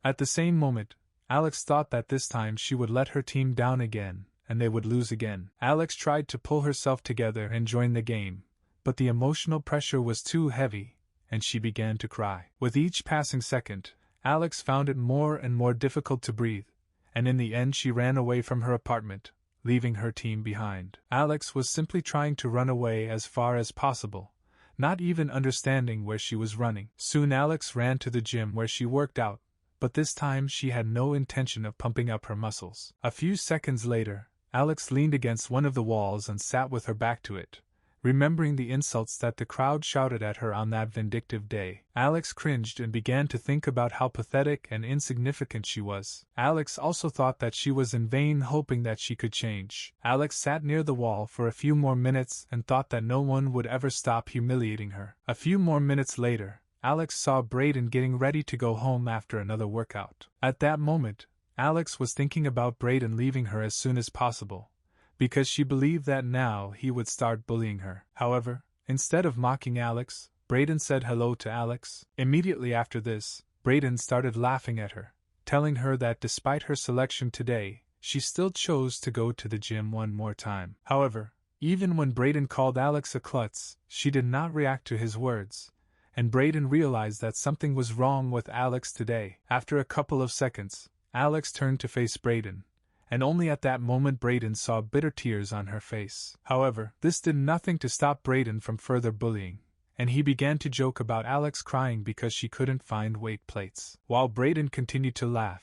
At the same moment, Alex thought that this time she would let her team down again, and they would lose again. Alex tried to pull herself together and join the game, but the emotional pressure was too heavy, and she began to cry. With each passing second, Alex found it more and more difficult to breathe, and in the end she ran away from her apartment, leaving her team behind. Alex was simply trying to run away as far as possible, not even understanding where she was running. Soon Alex ran to the gym where she worked out, but this time she had no intention of pumping up her muscles. A few seconds later, Alex leaned against one of the walls and sat with her back to it, remembering the insults that the crowd shouted at her on that vindictive day. Alex cringed and began to think about how pathetic and insignificant she was. Alex also thought that she was in vain hoping that she could change. Alex sat near the wall for a few more minutes and thought that no one would ever stop humiliating her. A few more minutes later, Alex saw Braden getting ready to go home after another workout. At that moment, Alex was thinking about Braden leaving her as soon as possible, because she believed that now he would start bullying her. However, instead of mocking Alex, Braden said hello to Alex. Immediately after this, Braden started laughing at her, telling her that despite her selection today, she still chose to go to the gym one more time. However, even when Braden called Alex a klutz, she did not react to his words, and Braden realized that something was wrong with Alex today. After a couple of seconds, Alex turned to face Braden, and only at that moment Braden saw bitter tears on her face. However, this did nothing to stop Braden from further bullying, and he began to joke about Alex crying because she couldn't find weight plates. While Braden continued to laugh,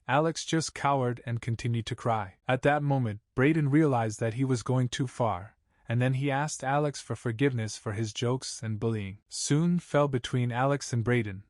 Alex just cowered and continued to cry. At that moment, Braden realized that he was going too far, and then he asked Alex for forgiveness for his jokes and bullying. Soon fell between Alex and Braden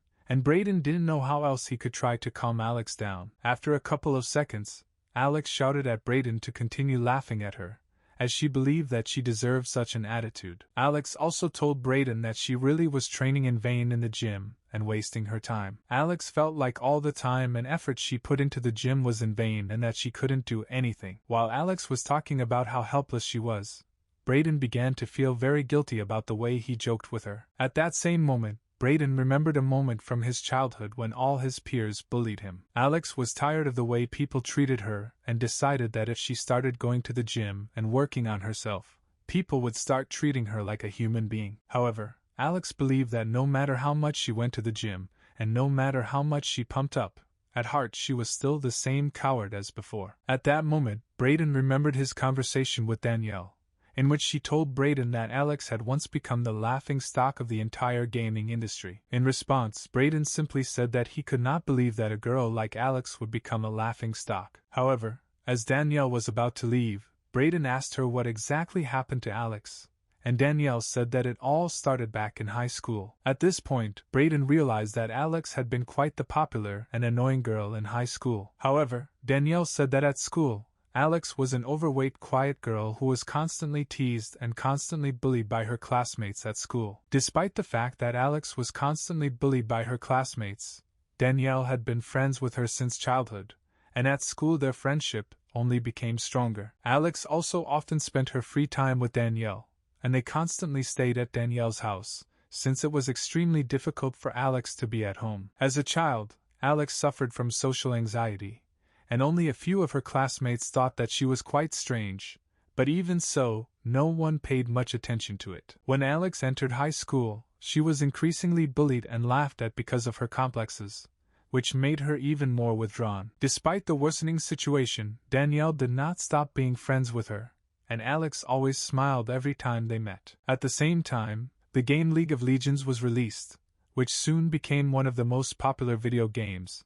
didn't know how else he could try to calm Alex down. After a couple of seconds, Alex shouted at Braden to continue laughing at her, as she believed that she deserved such an attitude. Alex also told Braden that she really was training in vain in the gym and wasting her time. Alex felt like all the time and effort she put into the gym was in vain and that she couldn't do anything. While Alex was talking about how helpless she was, Braden began to feel very guilty about the way he joked with her. At that same moment, Braden remembered a moment from his childhood when all his peers bullied him. Alex was tired of the way people treated her and decided that if she started going to the gym and working on herself, people would start treating her like a human being. However, Alex believed that no matter how much she went to the gym, and no matter how much she pumped up, at heart she was still the same coward as before. At that moment, Braden remembered his conversation with Danielle, in which she told Braden that Alex had once become the laughingstock of the entire gaming industry. In response, Braden simply said that he could not believe that a girl like Alex would become a laughingstock. However, as Danielle was about to leave, Braden asked her what exactly happened to Alex, and Danielle said that it all started back in high school. At this point, Braden realized that Alex had been quite the popular and annoying girl in high school. However, Danielle said that at school, Alex was an overweight, quiet girl who was constantly teased and constantly bullied by her classmates at school. Despite the fact that Alex was constantly bullied by her classmates, Danielle had been friends with her since childhood, and at school their friendship only became stronger. Alex also often spent her free time with Danielle, and they constantly stayed at Danielle's house, since it was extremely difficult for Alex to be at home. As a child, Alex suffered from social anxiety, and only a few of her classmates thought that she was quite strange, but even so, no one paid much attention to it. When Alex entered high school, she was increasingly bullied and laughed at because of her complexes, which made her even more withdrawn. Despite the worsening situation, Danielle did not stop being friends with her, and Alex always smiled every time they met. At the same time, the game League of Legends was released, which soon became one of the most popular video games,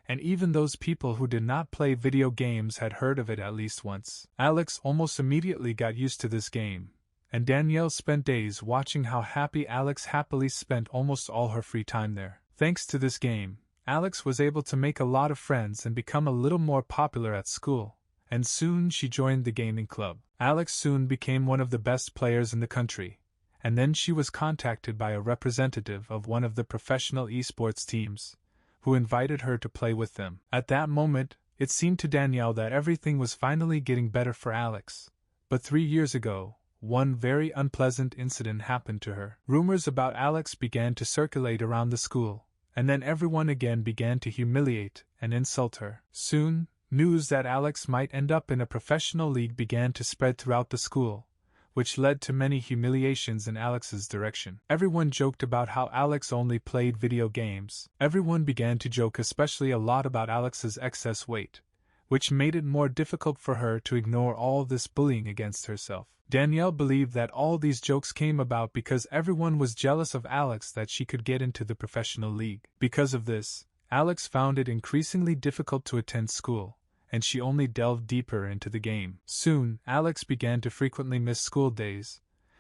and even those people who did not play video games had heard of it at least once. Alex almost immediately got used to this game, and Danielle spent days watching how happy Alex happily spent almost all her free time there. Thanks to this game, Alex was able to make a lot of friends and become a little more popular at school, and soon she joined the gaming club. Alex soon became one of the best players in the country, and then she was contacted by a representative of one of the professional esports teams, who invited her to play with them. At that moment, it seemed to Danielle that everything was finally getting better for Alex. But 3 years ago, one very unpleasant incident happened to her. Rumors about Alex began to circulate around the school, and then everyone again began to humiliate and insult her. Soon, news that Alex might end up in a professional league began to spread throughout the school, which led to many humiliations in Alex's direction. Everyone joked about how Alex only played video games. Everyone began to joke especially a lot about Alex's excess weight, which made it more difficult for her to ignore all this bullying against herself. Danielle believed that all these jokes came about because everyone was jealous of Alex that she could get into the professional league. Because of this, Alex found it increasingly difficult to attend school, and she only delved deeper into the game. Soon, Alex began to frequently miss school days,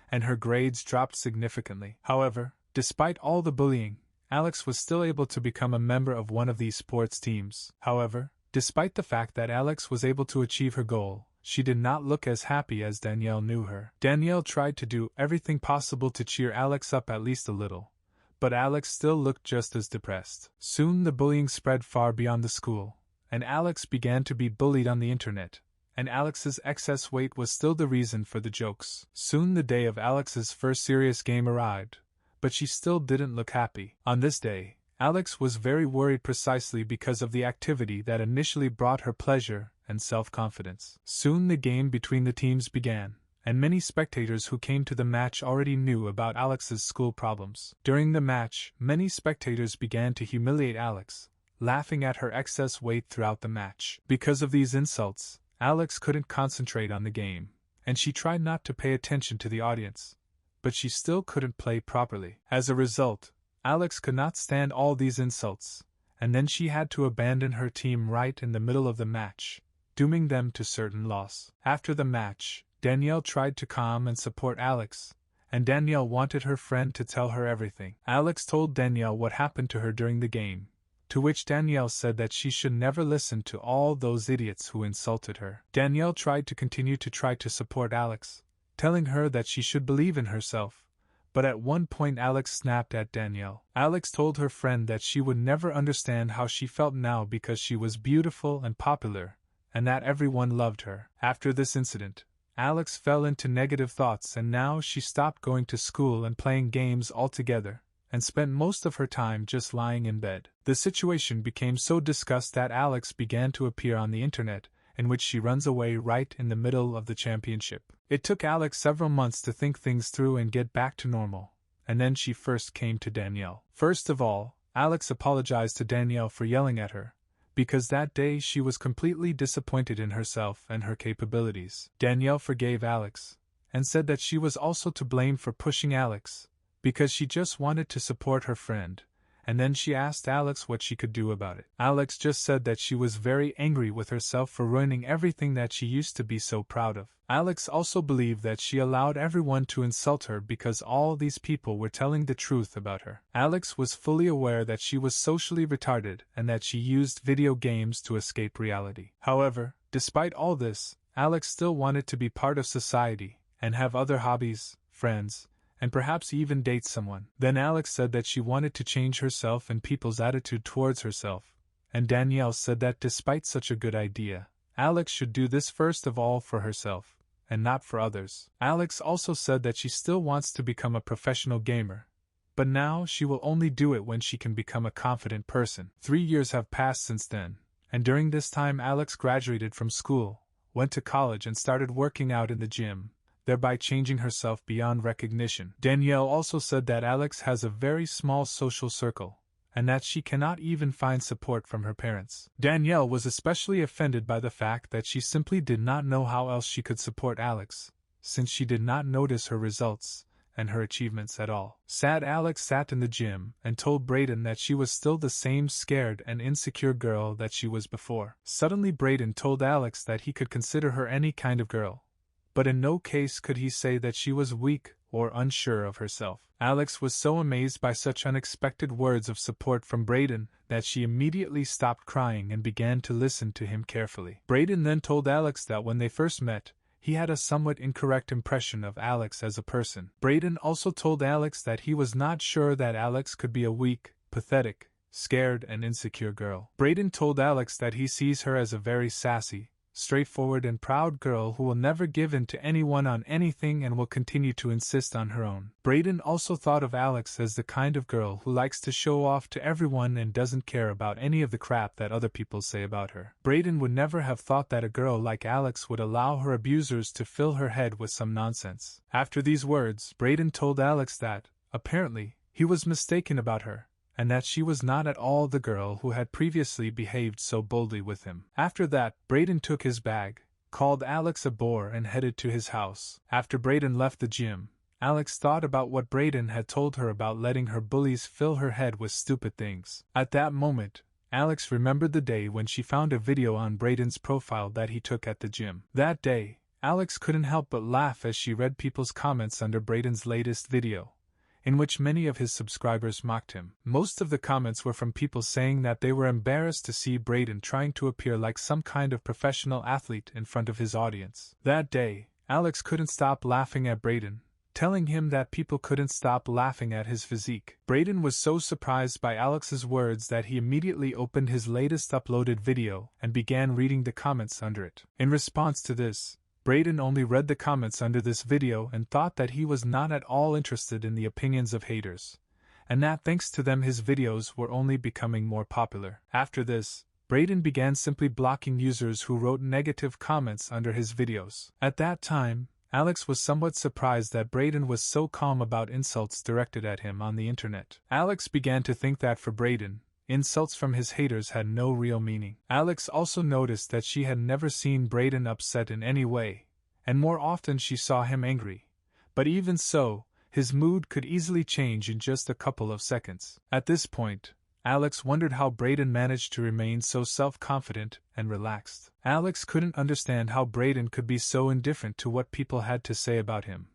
and her grades dropped significantly. However, despite all the bullying, Alex was still able to become a member of one of these sports teams. However, despite the fact that Alex was able to achieve her goal, she did not look as happy as Danielle knew her. Danielle tried to do everything possible to cheer Alex up at least a little, but Alex still looked just as depressed. Soon the bullying spread far beyond the school, and Alex began to be bullied on the internet, and Alex's excess weight was still the reason for the jokes. Soon the day of Alex's first serious game arrived, but she still didn't look happy. On this day, Alex was very worried precisely because of the activity that initially brought her pleasure and self-confidence. Soon the game between the teams began, and many spectators who came to the match already knew about Alex's school problems. During the match, many spectators began to humiliate Alex, laughing at her excess weight throughout the match. Because of these insults, Alex couldn't concentrate on the game, and she tried not to pay attention to the audience, but she still couldn't play properly. As a result, Alex could not stand all these insults, and then she had to abandon her team right in the middle of the match, dooming them to certain loss. After the match, Danielle tried to calm and support Alex, and Danielle wanted her friend to tell her everything. Alex told Danielle what happened to her during the game, to which Danielle said that she should never listen to all those idiots who insulted her. Danielle tried to continue to support Alex, telling her that she should believe in herself, but at one point Alex snapped at Danielle. Alex told her friend that she would never understand how she felt now because she was beautiful and popular, and that everyone loved her. After this incident, Alex fell into negative thoughts, and now she stopped going to school and playing games altogether, and spent most of her time just lying in bed. The situation became so discussed that Alex began to appear on the internet, in which she runs away right in the middle of the championship. It took Alex several months to think things through and get back to normal, and then she first came to Danielle. First of all, Alex apologized to Danielle for yelling at her, because that day she was completely disappointed in herself and her capabilities. Danielle forgave Alex, and said that she was also to blame for pushing Alex, because she just wanted to support her friend, and then she asked Alex what she could do about it. Alex just said that she was very angry with herself for ruining everything that she used to be so proud of. Alex also believed that she allowed everyone to insult her because all these people were telling the truth about her. Alex was fully aware that she was socially retarded and that she used video games to escape reality. However, despite all this, Alex still wanted to be part of society and have other hobbies, friends, and perhaps even date someone. Then Alex said that she wanted to change herself and people's attitude towards herself, and Danielle said that despite such a good idea, Alex should do this first of all for herself, and not for others. Alex also said that she still wants to become a professional gamer, but now she will only do it when she can become a confident person. 3 years have passed since then, and during this time Alex graduated from school, went to college and started working out in the gym, thereby changing herself beyond recognition. Danielle also said that Alex has a very small social circle, and that she cannot even find support from her parents. Danielle was especially offended by the fact that she simply did not know how else she could support Alex, since she did not notice her results and her achievements at all. Sad Alex sat in the gym and told Braden that she was still the same scared and insecure girl that she was before. Suddenly Braden told Alex that he could consider her any kind of girl, but in no case could he say that she was weak or unsure of herself. Alex was so amazed by such unexpected words of support from Braden that she immediately stopped crying and began to listen to him carefully. Braden then told Alex that when they first met, he had a somewhat incorrect impression of Alex as a person. Braden also told Alex that he was not sure that Alex could be a weak, pathetic, scared and insecure girl. Braden told Alex that he sees her as a very sassy, straightforward and proud girl who will never give in to anyone on anything and will continue to insist on her own. Braden also thought of Alex as the kind of girl who likes to show off to everyone and doesn't care about any of the crap that other people say about her. Braden would never have thought that a girl like Alex would allow her abusers to fill her head with some nonsense. After these words, Braden told Alex that, apparently, he was mistaken about her, and that she was not at all the girl who had previously behaved so boldly with him. After that, Braden took his bag, called Alex a bore and headed to his house. After Braden left the gym, Alex thought about what Braden had told her about letting her bullies fill her head with stupid things. At that moment, Alex remembered the day when she found a video on Braden's profile that he took at the gym. That day, Alex couldn't help but laugh as she read people's comments under Braden's latest video, in which many of his subscribers mocked him. Most of the comments were from people saying that they were embarrassed to see Braden trying to appear like some kind of professional athlete in front of his audience. That day, Alex couldn't stop laughing at Braden, telling him that people couldn't stop laughing at his physique. Braden was so surprised by Alex's words that he immediately opened his latest uploaded video and began reading the comments under it. In response to this, Braden only read the comments under this video and thought that he was not at all interested in the opinions of haters, and that thanks to them his videos were only becoming more popular. After this, Braden began simply blocking users who wrote negative comments under his videos. At that time, Alex was somewhat surprised that Braden was so calm about insults directed at him on the internet. Alex began to think that for Braden, insults from his haters had no real meaning. Alex also noticed that she had never seen Braden upset in any way, and more often she saw him angry. But even so, his mood could easily change in just a couple of seconds. At this point, Alex wondered how Braden managed to remain so self-confident and relaxed. Alex couldn't understand how Braden could be so indifferent to what people had to say about him,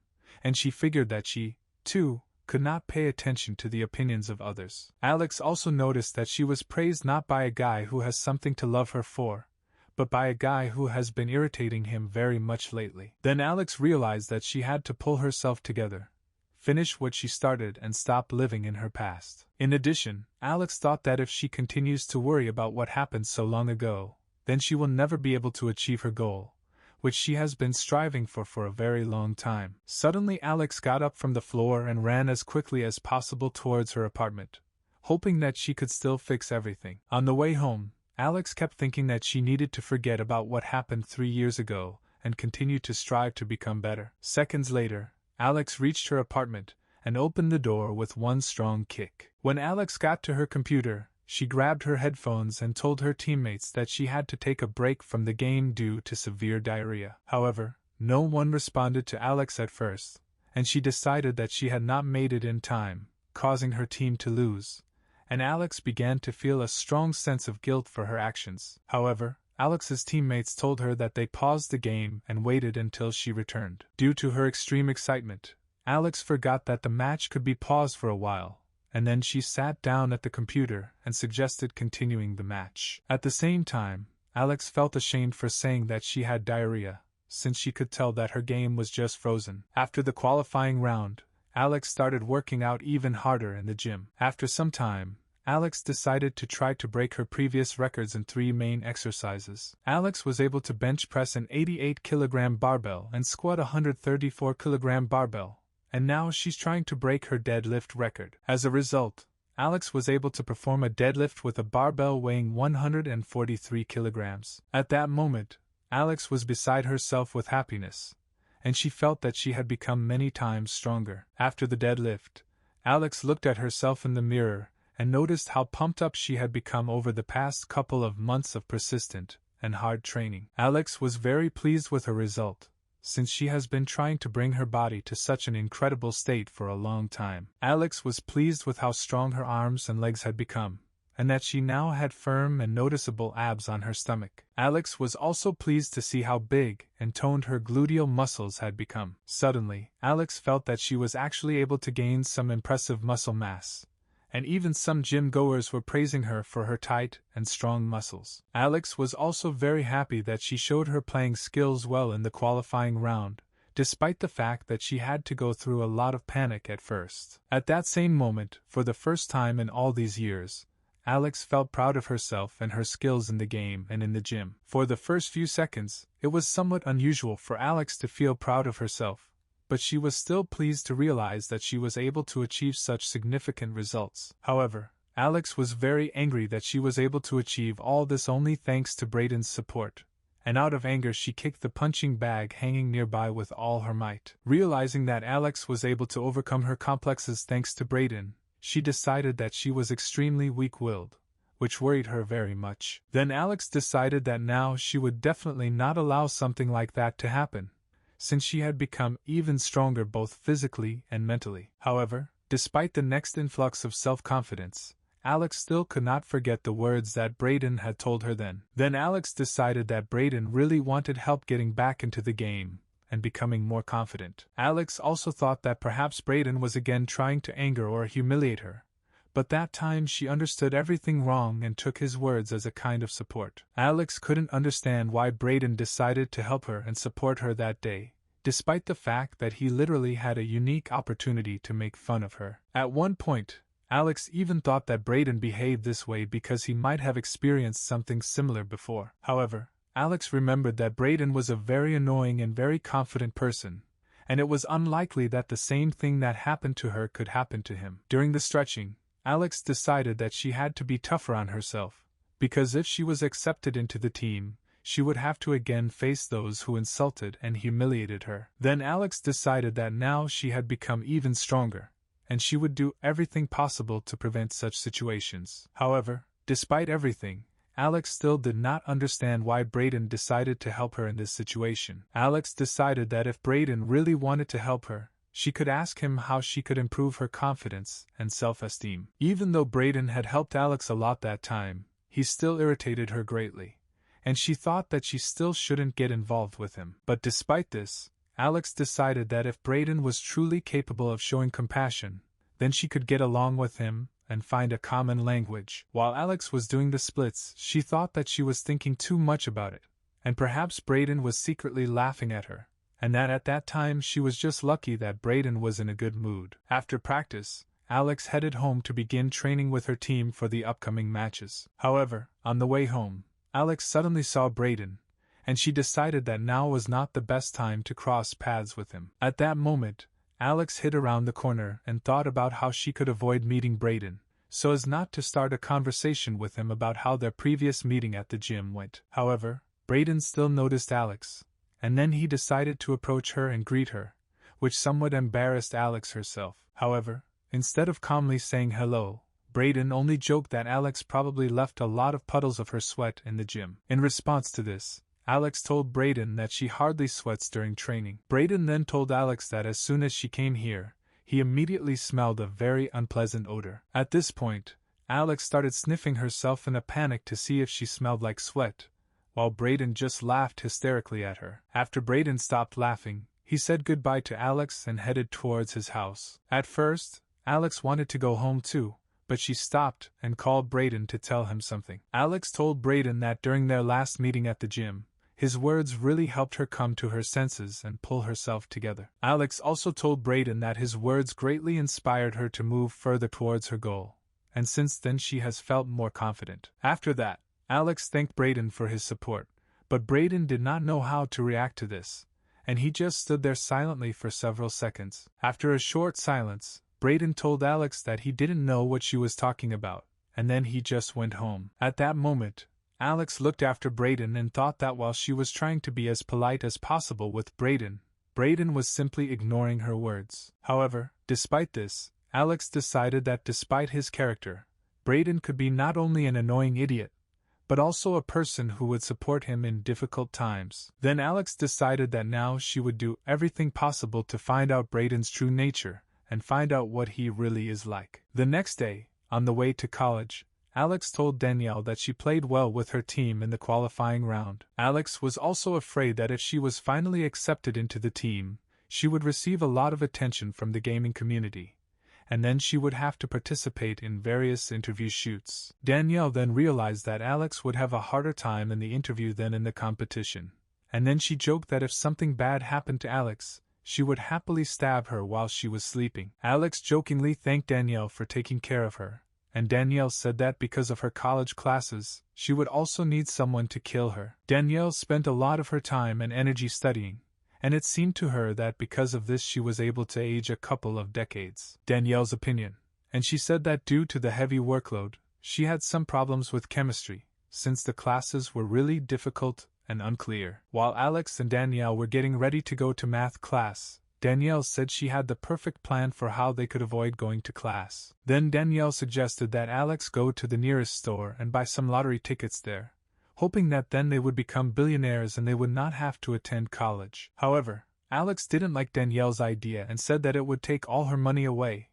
and she figured that she, too, could not pay attention to the opinions of others. Alex also noticed that she was praised not by a guy who has something to love her for, but by a guy who has been irritating him very much lately. Then Alex realized that she had to pull herself together, finish what she started and stop living in her past. In addition, Alex thought that if she continues to worry about what happened so long ago, then she will never be able to achieve her goal, which she has been striving for a very long time. Suddenly Alex got up from the floor and ran as quickly as possible towards her apartment, hoping that she could still fix everything. On the way home, Alex kept thinking that she needed to forget about what happened 3 years ago and continue to strive to become better. Seconds later, Alex reached her apartment and opened the door with one strong kick. When Alex got to her computer, she grabbed her headphones and told her teammates that she had to take a break from the game due to severe diarrhea. However, no one responded to Alex at first, and she decided that she had not made it in time, causing her team to lose, and Alex began to feel a strong sense of guilt for her actions. However, Alex's teammates told her that they paused the game and waited until she returned. Due to her extreme excitement, Alex forgot that the match could be paused for a while, and then she sat down at the computer and suggested continuing the match. At the same time, Alex felt ashamed for saying that she had diarrhea, since she could tell that her game was just frozen. After the qualifying round, Alex started working out even harder in the gym. After some time, Alex decided to try to break her previous records in 3 main exercises. Alex was able to bench press an 88-kilogram barbell and squat a 134-kilogram barbell, and now she's trying to break her deadlift record. As a result, Alex was able to perform a deadlift with a barbell weighing 143 kilograms. At that moment, Alex was beside herself with happiness, and she felt that she had become many times stronger. After the deadlift, Alex looked at herself in the mirror and noticed how pumped up she had become over the past couple of months of persistent and hard training. Alex was very pleased with her result, since she has been trying to bring her body to such an incredible state for a long time. Alex was pleased with how strong her arms and legs had become, and that she now had firm and noticeable abs on her stomach. Alex was also pleased to see how big and toned her gluteal muscles had become. Suddenly, Alex felt that she was actually able to gain some impressive muscle mass, and even some gym goers were praising her for her tight and strong muscles. Alex was also very happy that she showed her playing skills well in the qualifying round, despite the fact that she had to go through a lot of panic at first. At that same moment, for the first time in all these years, Alex felt proud of herself and her skills in the game and in the gym. For the first few seconds, it was somewhat unusual for Alex to feel proud of herself, but she was still pleased to realize that she was able to achieve such significant results. However, Alex was very angry that she was able to achieve all this only thanks to Braden's support, and out of anger she kicked the punching bag hanging nearby with all her might. Realizing that Alex was able to overcome her complexes thanks to Braden, she decided that she was extremely weak-willed, which worried her very much. Then Alex decided that now she would definitely not allow something like that to happen, since she had become even stronger both physically and mentally. However, despite the next influx of self-confidence, Alex still could not forget the words that Braden had told her then. Then Alex decided that Braden really wanted help getting back into the game and becoming more confident. Alex also thought that perhaps Braden was again trying to anger or humiliate her, but that time she understood everything wrong and took his words as a kind of support. Alex couldn't understand why Braden decided to help her and support her that day, despite the fact that he literally had a unique opportunity to make fun of her. At one point, Alex even thought that Braden behaved this way because he might have experienced something similar before. However, Alex remembered that Braden was a very annoying and very confident person, and it was unlikely that the same thing that happened to her could happen to him. During the stretching, Alex decided that she had to be tougher on herself, because if she was accepted into the team, she would have to again face those who insulted and humiliated her. Then Alex decided that now she had become even stronger, and she would do everything possible to prevent such situations. However, despite everything, Alex still did not understand why Braden decided to help her in this situation. Alex decided that if Braden really wanted to help her, she could ask him how she could improve her confidence and self-esteem. Even though Braden had helped Alex a lot that time, he still irritated her greatly, and she thought that she still shouldn't get involved with him. But despite this, Alex decided that if Braden was truly capable of showing compassion, then she could get along with him and find a common language. While Alex was doing the splits, she thought that she was thinking too much about it, and perhaps Braden was secretly laughing at her, and that at that time she was just lucky that Braden was in a good mood. After practice, Alex headed home to begin training with her team for the upcoming matches. However, on the way home, Alex suddenly saw Braden, and she decided that now was not the best time to cross paths with him. At that moment, Alex hid around the corner and thought about how she could avoid meeting Braden, so as not to start a conversation with him about how their previous meeting at the gym went. However, Braden still noticed Alex, and then he decided to approach her and greet her, which somewhat embarrassed Alex herself. However, instead of calmly saying hello, Braden only joked that Alex probably left a lot of puddles of her sweat in the gym. In response to this, Alex told Braden that she hardly sweats during training. Braden then told Alex that as soon as she came here, he immediately smelled a very unpleasant odor. At this point, Alex started sniffing herself in a panic to see if she smelled like sweat, while Braden just laughed hysterically at her. After Braden stopped laughing, he said goodbye to Alex and headed towards his house. At first, Alex wanted to go home too, but she stopped and called Braden to tell him something. Alex told Braden that during their last meeting at the gym, his words really helped her come to her senses and pull herself together. Alex also told Braden that his words greatly inspired her to move further towards her goal, and since then she has felt more confident. After that, Alex thanked Braden for his support, but Braden did not know how to react to this, and he just stood there silently for several seconds. After a short silence, Braden told Alex that he didn't know what she was talking about, and then he just went home. At that moment, Alex looked after Braden and thought that while she was trying to be as polite as possible with Braden, Braden was simply ignoring her words. However, despite this, Alex decided that despite his character, Braden could be not only an annoying idiot, but also a person who would support him in difficult times. Then Alex decided that now she would do everything possible to find out Braden's true nature and find out what he really is like. The next day, on the way to college, Alex told Danielle that she played well with her team in the qualifying round. Alex was also afraid that if she was finally accepted into the team, she would receive a lot of attention from the gaming community, and then she would have to participate in various interview shoots. Danielle then realized that Alex would have a harder time in the interview than in the competition, and then she joked that if something bad happened to Alex, she would happily stab her while she was sleeping. Alex jokingly thanked Danielle for taking care of her, and Danielle said that because of her college classes, she would also need someone to kill her. Danielle spent a lot of her time and energy studying, and it seemed to her that because of this she was able to age a couple of decades. Danielle's opinion, and she said that due to the heavy workload, she had some problems with chemistry, since the classes were really difficult and unclear. While Alex and Danielle were getting ready to go to math class, Danielle said she had the perfect plan for how they could avoid going to class. Then Danielle suggested that Alex go to the nearest store and buy some lottery tickets there, hoping that then they would become billionaires and they would not have to attend college. However, Alex didn't like Danielle's idea and said that it would take all her money away.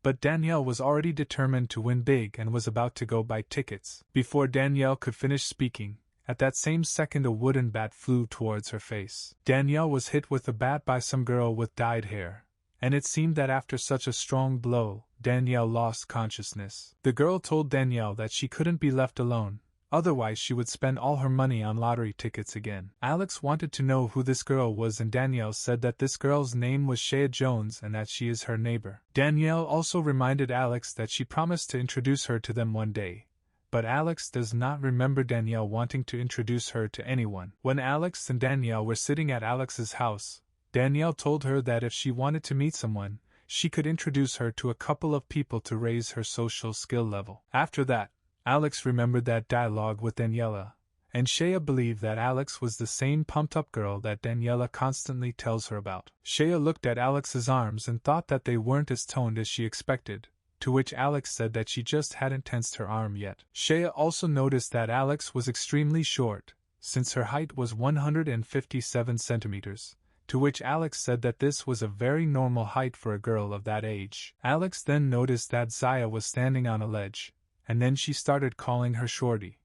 But Danielle was already determined to win big and was about to go buy tickets. Before Danielle could finish speaking, at that same second a wooden bat flew towards her face. Danielle was hit with the bat by some girl with dyed hair, and it seemed that after such a strong blow, Danielle lost consciousness. The girl told Danielle that she couldn't be left alone, otherwise she would spend all her money on lottery tickets again. Alex wanted to know who this girl was and Danielle said that this girl's name was Sha Jones and that she is her neighbor. Danielle also reminded Alex that she promised to introduce her to them one day. But Alex does not remember Danielle wanting to introduce her to anyone. When Alex and Danielle were sitting at Alex's house, Danielle told her that if she wanted to meet someone, she could introduce her to a couple of people to raise her social skill level. After that, Alex remembered that dialogue with Daniela, and Shea believed that Alex was the same pumped-up girl that Daniela constantly tells her about. Shea looked at Alex's arms and thought that they weren't as toned as she expected, to which Alex said that she just hadn't tensed her arm yet. Shea also noticed that Alex was extremely short, since her height was 157 centimeters, to which Alex said that this was a very normal height for a girl of that age. Alex then noticed that Zaya was standing on a ledge, and then she started calling her shorty,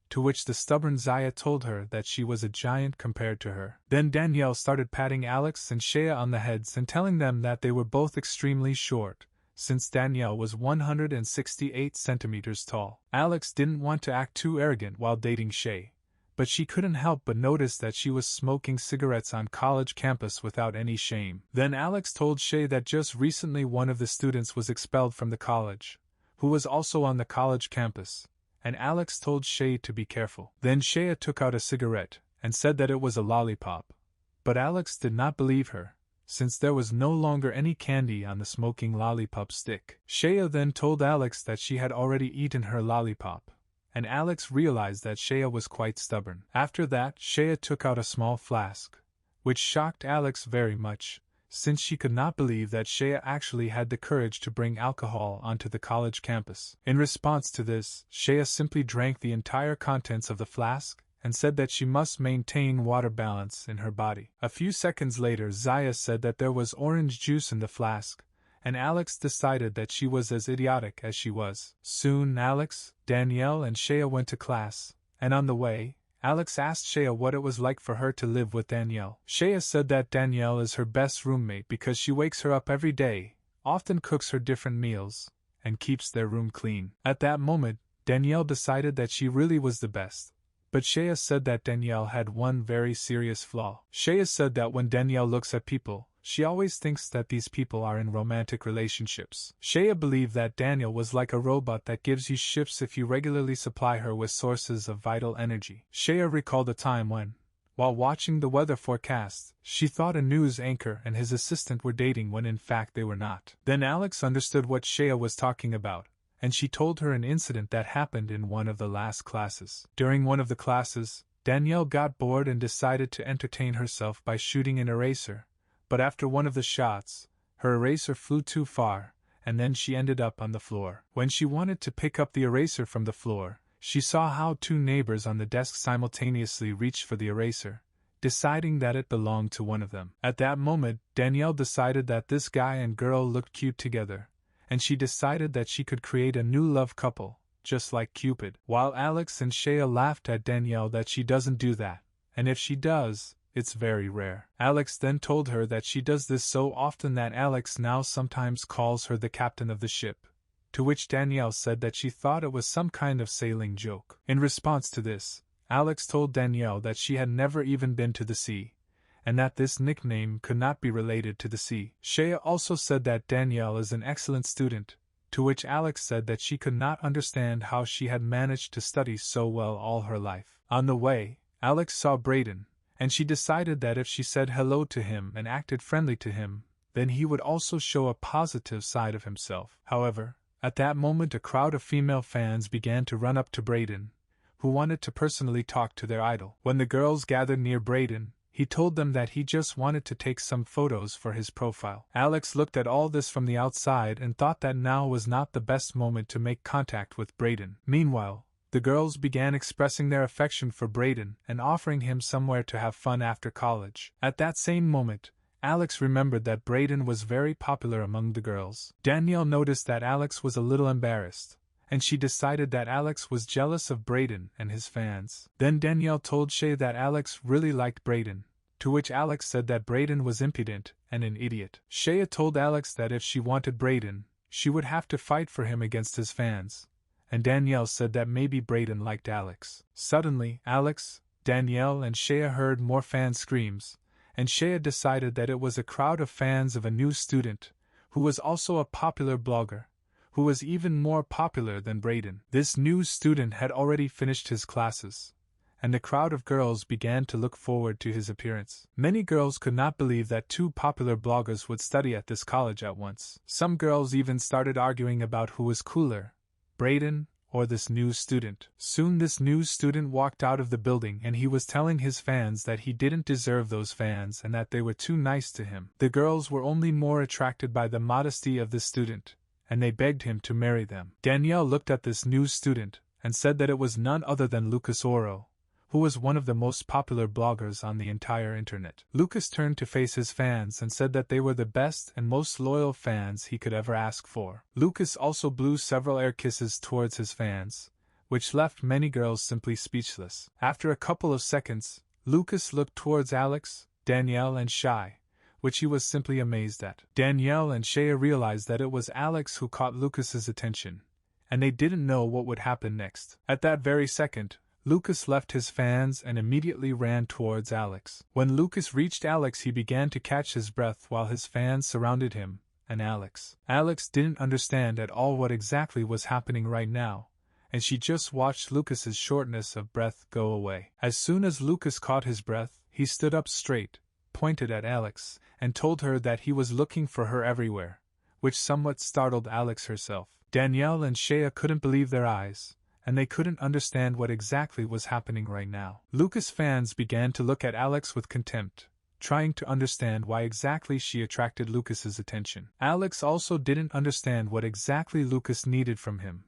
to which the stubborn Zaya told her that she was a giant compared to her. Then Danielle started patting Alex and Shea on the heads and telling them that they were both extremely short, since Danielle was 168 centimeters tall. Alex didn't want to act too arrogant while dating Shea, but she couldn't help but notice that she was smoking cigarettes on college campus without any shame. Then Alex told Shea that just recently one of the students was expelled from the college, who was also on the college campus, and Alex told Shea to be careful. Then Shea took out a cigarette and said that it was a lollipop, but Alex did not believe her, since there was no longer any candy on the smoking lollipop stick. Shea then told Alex that she had already eaten her lollipop, and Alex realized that Shea was quite stubborn. After that, Shea took out a small flask, which shocked Alex very much, since she could not believe that Shea actually had the courage to bring alcohol onto the college campus. In response to this, Shea simply drank the entire contents of the flask, and said that she must maintain water balance in her body. A few seconds later, Zaya said that there was orange juice in the flask, and Alex decided that she was as idiotic as she was. Soon Alex, Danielle and Shea went to class, and on the way, Alex asked Shea what it was like for her to live with Danielle. Shea said that Danielle is her best roommate because she wakes her up every day, often cooks her different meals, and keeps their room clean. At that moment, Danielle decided that she really was the best. But Shea said that Danielle had one very serious flaw. Shea said that when Danielle looks at people, she always thinks that these people are in romantic relationships. Shea believed that Danielle was like a robot that gives you shifts if you regularly supply her with sources of vital energy. Shea recalled a time when, while watching the weather forecast, she thought a news anchor and his assistant were dating when in fact they were not. Then Alex understood what Shea was talking about, and she told her an incident that happened in one of the last classes. During one of the classes, Danielle got bored and decided to entertain herself by shooting an eraser, but after one of the shots, her eraser flew too far, and then she ended up on the floor. When she wanted to pick up the eraser from the floor, she saw how two neighbors on the desk simultaneously reached for the eraser, deciding that it belonged to one of them. At that moment, Danielle decided that this guy and girl looked cute together, and she decided that she could create a new love couple, just like Cupid. While Alex and Shea laughed at Danielle that she doesn't do that, and if she does, it's very rare. Alex then told her that she does this so often that Alex now sometimes calls her the captain of the ship, to which Danielle said that she thought it was some kind of sailing joke. In response to this, Alex told Danielle that she had never even been to the sea, and that this nickname could not be related to the sea. Shea also said that Danielle is an excellent student, to which Alex said that she could not understand how she had managed to study so well all her life. On the way, Alex saw Braden, and she decided that if she said hello to him and acted friendly to him, then he would also show a positive side of himself. However, at that moment a crowd of female fans began to run up to Braden, who wanted to personally talk to their idol. When the girls gathered near Braden, he told them that he just wanted to take some photos for his profile. Alex looked at all this from the outside and thought that now was not the best moment to make contact with Braden. Meanwhile, the girls began expressing their affection for Braden and offering him somewhere to have fun after college. At that same moment, Alex remembered that Braden was very popular among the girls. Danielle noticed that Alex was a little embarrassed, and she decided that Alex was jealous of Braden and his fans. Then Danielle told Shay that Alex really liked Braden, to which Alex said that Braden was impudent and an idiot. Shay told Alex that if she wanted Braden, she would have to fight for him against his fans, and Danielle said that maybe Braden liked Alex. Suddenly, Alex, Danielle and Shay heard more fan screams, and Shay decided that it was a crowd of fans of a new student, who was also a popular blogger, who was even more popular than Braden. This new student had already finished his classes, and the crowd of girls began to look forward to his appearance. Many girls could not believe that two popular bloggers would study at this college at once. Some girls even started arguing about who was cooler, Braden or this new student. Soon this new student walked out of the building and he was telling his fans that he didn't deserve those fans and that they were too nice to him. The girls were only more attracted by the modesty of the student, and they begged him to marry them. Danielle looked at this new student and said that it was none other than Lucas Oro, who was one of the most popular bloggers on the entire internet. Lucas turned to face his fans and said that they were the best and most loyal fans he could ever ask for. Lucas also blew several air kisses towards his fans, which left many girls simply speechless. After a couple of seconds, Lucas looked towards Alex, Danielle and Shay, which he was simply amazed at. Danielle and Shay realized that it was Alex who caught Lucas's attention, and they didn't know what would happen next. At that very second, Lucas left his fans and immediately ran towards Alex. When Lucas reached Alex, he began to catch his breath while his fans surrounded him and Alex. Alex didn't understand at all what exactly was happening right now, and she just watched Lucas's shortness of breath go away. As soon as Lucas caught his breath, he stood up straight, pointed at Alex, and told her that he was looking for her everywhere, which somewhat startled Alex herself. Danielle and Shay couldn't believe their eyes, and they couldn't understand what exactly was happening right now. Lucas' fans began to look at Alex with contempt, trying to understand why exactly she attracted Lucas's attention. Alex also didn't understand what exactly Lucas needed from him,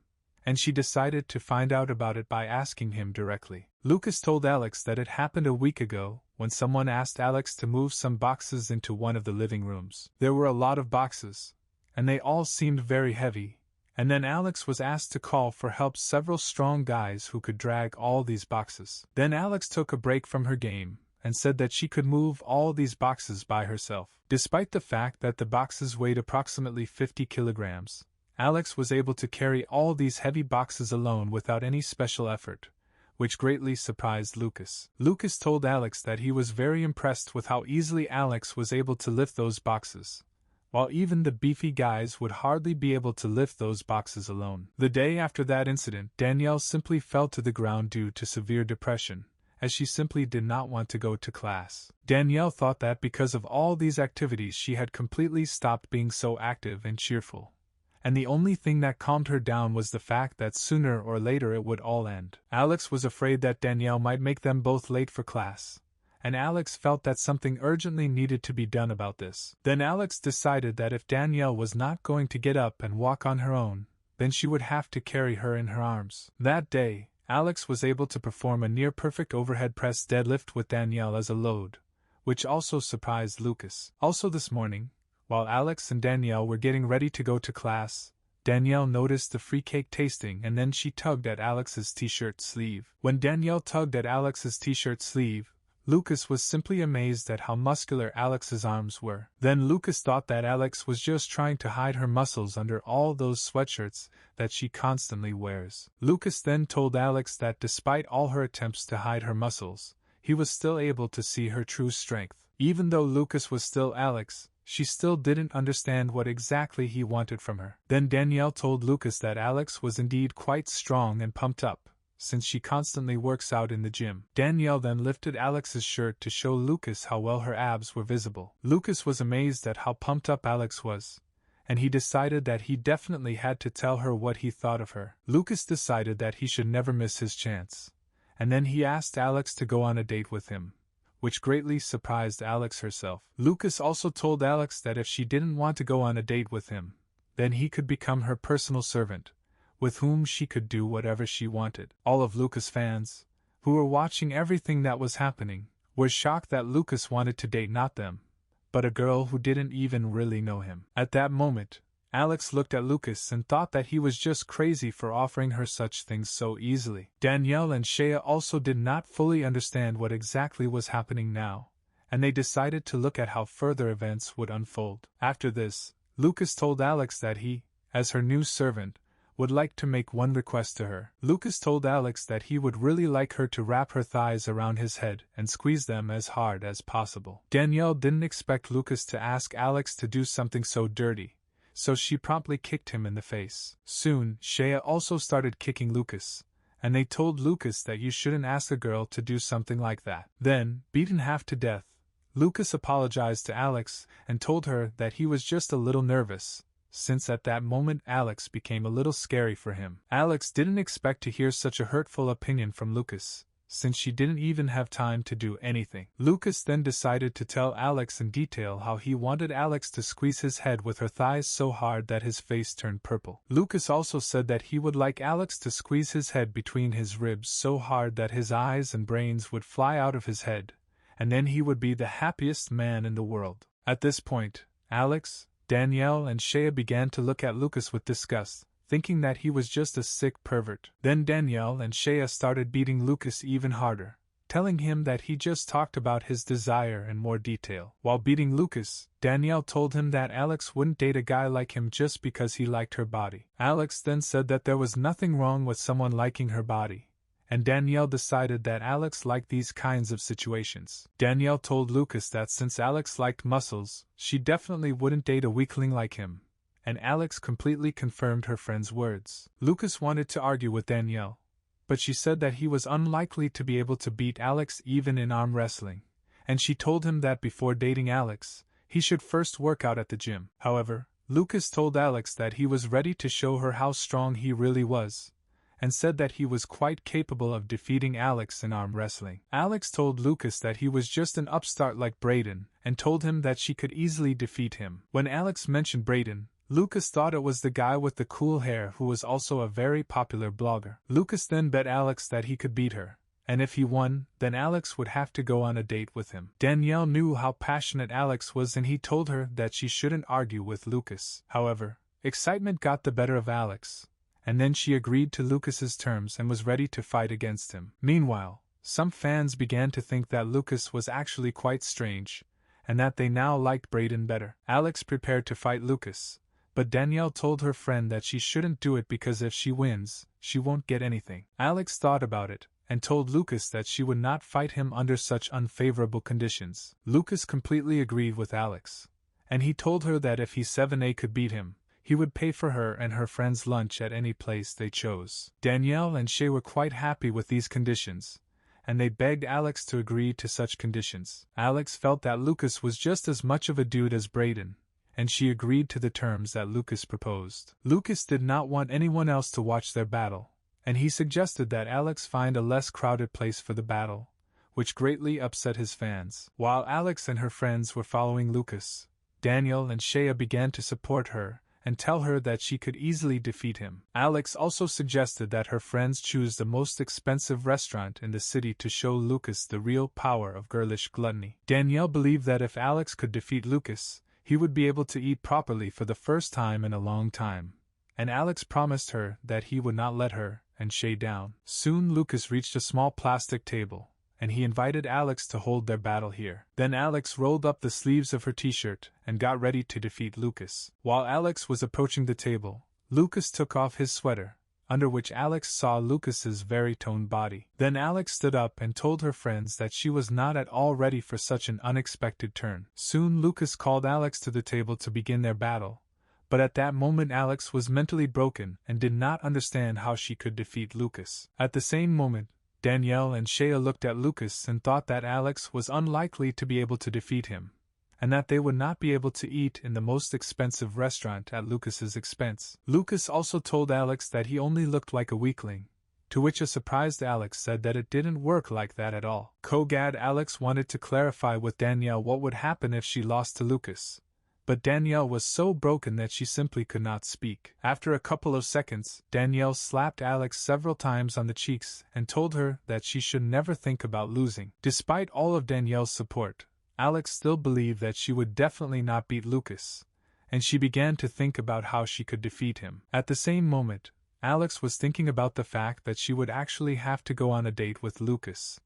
and she decided to find out about it by asking him directly. Lucas told Alex that it happened a week ago when someone asked Alex to move some boxes into one of the living rooms. There were a lot of boxes, and they all seemed very heavy. And then Alex was asked to call for help several strong guys who could drag all these boxes. Then Alex took a break from her game and said that she could move all these boxes by herself. Despite the fact that the boxes weighed approximately 50 kilograms, Alex was able to carry all these heavy boxes alone without any special effort, which greatly surprised Lucas. Lucas told Alex that he was very impressed with how easily Alex was able to lift those boxes, while even the beefy guys would hardly be able to lift those boxes alone. The day after that incident, Danielle simply fell to the ground due to severe depression, as she simply did not want to go to class. Danielle thought that because of all these activities she had completely stopped being so active and cheerful, and the only thing that calmed her down was the fact that sooner or later it would all end. Alex was afraid that Danielle might make them both late for class, and Alex felt that something urgently needed to be done about this. Then Alex decided that if Danielle was not going to get up and walk on her own, then she would have to carry her in her arms. That day, Alex was able to perform a near-perfect overhead press deadlift with Danielle as a load, which also surprised Lucas. Also this morning, while Alex and Danielle were getting ready to go to class, Danielle noticed the free cake tasting and then she tugged at Alex's t-shirt sleeve. When Danielle tugged at Alex's t-shirt sleeve, Lucas was simply amazed at how muscular Alex's arms were. Then Lucas thought that Alex was just trying to hide her muscles under all those sweatshirts that she constantly wears. Lucas then told Alex that despite all her attempts to hide her muscles, he was still able to see her true strength. Even though Lucas was still Alex, she still didn't understand what exactly he wanted from her. Then Danielle told Lucas that Alex was indeed quite strong and pumped up, since she constantly works out in the gym. Danielle then lifted Alex's shirt to show Lucas how well her abs were visible. Lucas was amazed at how pumped up Alex was, and he decided that he definitely had to tell her what he thought of her. Lucas decided that he should never miss his chance, and then he asked Alex to go on a date with him, which greatly surprised Alex herself. Lucas also told Alex that if she didn't want to go on a date with him, then he could become her personal servant, with whom she could do whatever she wanted. All of Lucas' fans, who were watching everything that was happening, were shocked that Lucas wanted to date not them, but a girl who didn't even really know him. At that moment, Alex looked at Lucas and thought that he was just crazy for offering her such things so easily. Danielle and Shea also did not fully understand what exactly was happening now, and they decided to look at how further events would unfold. After this, Lucas told Alex that he, as her new servant, would like to make one request to her. Lucas told Alex that he would really like her to wrap her thighs around his head and squeeze them as hard as possible. Danielle didn't expect Lucas to ask Alex to do something so dirty, so she promptly kicked him in the face. Soon, Shea also started kicking Lucas, and they told Lucas that you shouldn't ask a girl to do something like that. Then, beaten half to death, Lucas apologized to Alex and told her that he was just a little nervous, since at that moment Alex became a little scary for him. Alex didn't expect to hear such a hurtful opinion from Lucas, since she didn't even have time to do anything. Lucas then decided to tell Alex in detail how he wanted Alex to squeeze his head with her thighs so hard that his face turned purple. Lucas also said that he would like Alex to squeeze his head between his ribs so hard that his eyes and brains would fly out of his head, and then he would be the happiest man in the world. At this point, Alex, Danielle and Shea began to look at Lucas with disgust, thinking that he was just a sick pervert. Then Danielle and Shea started beating Lucas even harder, telling him that he just talked about his desire in more detail. While beating Lucas, Danielle told him that Alex wouldn't date a guy like him just because he liked her body. Alex then said that there was nothing wrong with someone liking her body, and Danielle decided that Alex liked these kinds of situations. Danielle told Lucas that since Alex liked muscles, she definitely wouldn't date a weakling like him, and Alex completely confirmed her friend's words. Lucas wanted to argue with Danielle, but she said that he was unlikely to be able to beat Alex even in arm wrestling, and she told him that before dating Alex, he should first work out at the gym. However, Lucas told Alex that he was ready to show her how strong he really was, and said that he was quite capable of defeating Alex in arm wrestling. Alex told Lucas that he was just an upstart like Braden, and told him that she could easily defeat him. When Alex mentioned Braden, Lucas thought it was the guy with the cool hair who was also a very popular blogger. Lucas then bet Alex that he could beat her, and if he won, then Alex would have to go on a date with him. Danielle knew how passionate Alex was and he told her that she shouldn't argue with Lucas. However, excitement got the better of Alex, and then she agreed to Lucas's terms and was ready to fight against him. Meanwhile, some fans began to think that Lucas was actually quite strange, and that they now liked Braden better. Alex prepared to fight Lucas, but Danielle told her friend that she shouldn't do it because if she wins, she won't get anything. Alex thought about it, and told Lucas that she would not fight him under such unfavorable conditions. Lucas completely agreed with Alex, and he told her that if he 7A could beat him, he would pay for her and her friends lunch at any place they chose. Danielle and Shea were quite happy with these conditions, and they begged Alex to agree to such conditions. Alex felt that Lucas was just as much of a dude as Braden, and she agreed to the terms that Lucas proposed. Lucas did not want anyone else to watch their battle, and he suggested that Alex find a less crowded place for the battle, which greatly upset his fans. While Alex and her friends were following Lucas, Danielle and Shea began to support her and tell her that she could easily defeat him. Alex also suggested that her friends choose the most expensive restaurant in the city to show Lucas the real power of girlish gluttony. Danielle believed that if Alex could defeat Lucas, he would be able to eat properly for the first time in a long time, and Alex promised her that he would not let her and Shea down. Soon Lucas reached a small plastic table, and he invited Alex to hold their battle here. Then Alex rolled up the sleeves of her t-shirt and got ready to defeat Lucas. While Alex was approaching the table, Lucas took off his sweater, under which Alex saw Lucas's very toned body. Then Alex stood up and told her friends that she was not at all ready for such an unexpected turn. Soon Lucas called Alex to the table to begin their battle, but at that moment Alex was mentally broken and did not understand how she could defeat Lucas. At the same moment, Danielle and Shea looked at Lucas and thought that Alex was unlikely to be able to defeat him, and that they would not be able to eat in the most expensive restaurant at Lucas's expense. Lucas also told Alex that he only looked like a weakling, to which a surprised Alex said that it didn't work like that at all. Kogad Alex wanted to clarify with Danielle what would happen if she lost to Lucas, but Danielle was so broken that she simply could not speak. After a couple of seconds, Danielle slapped Alex several times on the cheeks and told her that she should never think about losing. Despite all of Danielle's support, Alex still believed that she would definitely not beat Lucas, and she began to think about how she could defeat him. At the same moment, Alex was thinking about the fact that she would actually have to go on a date with Lucas,